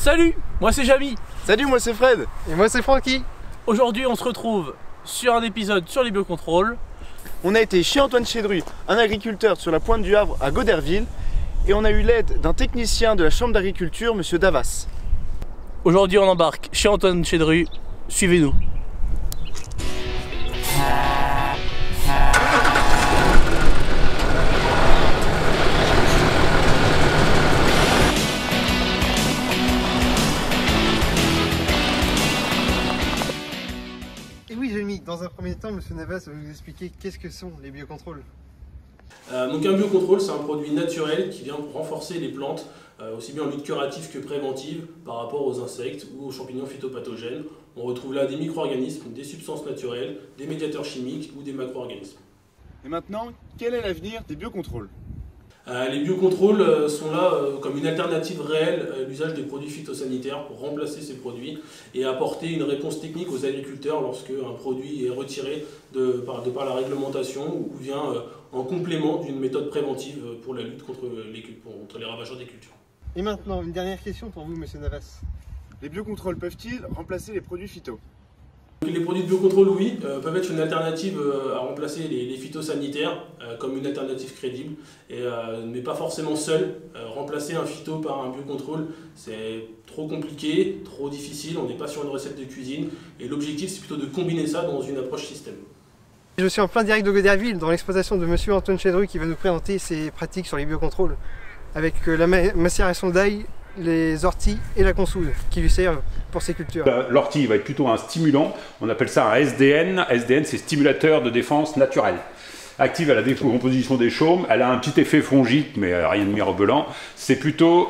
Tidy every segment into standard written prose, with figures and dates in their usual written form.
Salut, moi c'est Jamy. Salut, moi c'est Fred. Et moi c'est Francky. Aujourd'hui on se retrouve sur un épisode sur les biocontrôles. On a été chez Antoine Chédru, un agriculteur sur la pointe du Havre à Goderville, et on a eu l'aide d'un technicien de la chambre d'agriculture, monsieur Davas. Aujourd'hui on embarque chez Antoine Chédru, suivez-nous. Et oui Jérémy, dans un premier temps, monsieur Navas va vous expliquer qu'est-ce que sont les biocontrôles. Donc un biocontrôle, c'est un produit naturel qui vient pour renforcer les plantes, aussi bien en lutte curative que préventive par rapport aux insectes ou aux champignons phytopathogènes. On retrouve là des micro-organismes, des substances naturelles, des médiateurs chimiques ou des macro-organismes. Et maintenant, quel est l'avenir des biocontrôles? Les biocontrôles sont là comme une alternative réelle à l'usage des produits phytosanitaires pour remplacer ces produits et apporter une réponse technique aux agriculteurs lorsque un produit est retiré de par la réglementation ou vient en complément d'une méthode préventive pour la lutte contre les ravageurs des cultures. Et maintenant, une dernière question pour vous monsieur Navas. Les biocontrôles peuvent-ils remplacer les produits phyto? Les produits de biocontrôle, oui, peuvent être une alternative à remplacer les phytosanitaires comme une alternative crédible, mais pas forcément seul. Remplacer un phyto par un biocontrôle, c'est trop compliqué, trop difficile, on n'est pas sur une recette de cuisine, et l'objectif c'est plutôt de combiner ça dans une approche système. Je suis en plein direct de Goderville, dans l'exploitation de monsieur Antoine Chédru qui va nous présenter ses pratiques sur les biocontrôles, avec la macération d'ail, les orties et la consoude qui lui servent pour ses cultures. L'ortie va être plutôt un stimulant, on appelle ça un SDN. SDN, c'est stimulateur de défense naturel. Active à la décomposition des chaumes, elle a un petit effet fongique, mais rien de mirobolant. C'est plutôt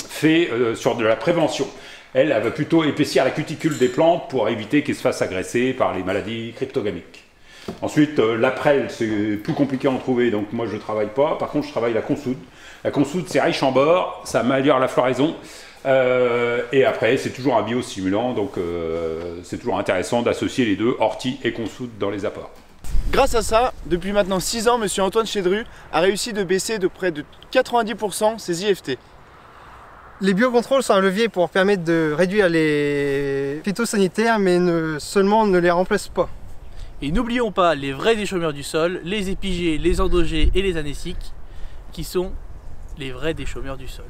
fait sur de la prévention. Elle va plutôt épaissir la cuticule des plantes pour éviter qu'elles se fassent agresser par les maladies cryptogamiques. Ensuite, l'aprèle, c'est plus compliqué à en trouver, donc moi je ne travaille pas. Par contre, je travaille la consoude. La consoude, c'est riche en bore, ça améliore la floraison. Et après, c'est toujours un biostimulant, donc c'est toujours intéressant d'associer les deux, ortie et consoude, dans les apports. Grâce à ça, depuis maintenant 6 ans, monsieur Antoine Chédru a réussi de baisser de près de 90% ses IFT. Les biocontrôles sont un levier pour permettre de réduire les phytosanitaires, mais seulement ne les remplacent pas. Et n'oublions pas les vrais déchômeurs du sol, les épigées, les endogés et les anéciques, qui sont les vrais déchômeurs du sol.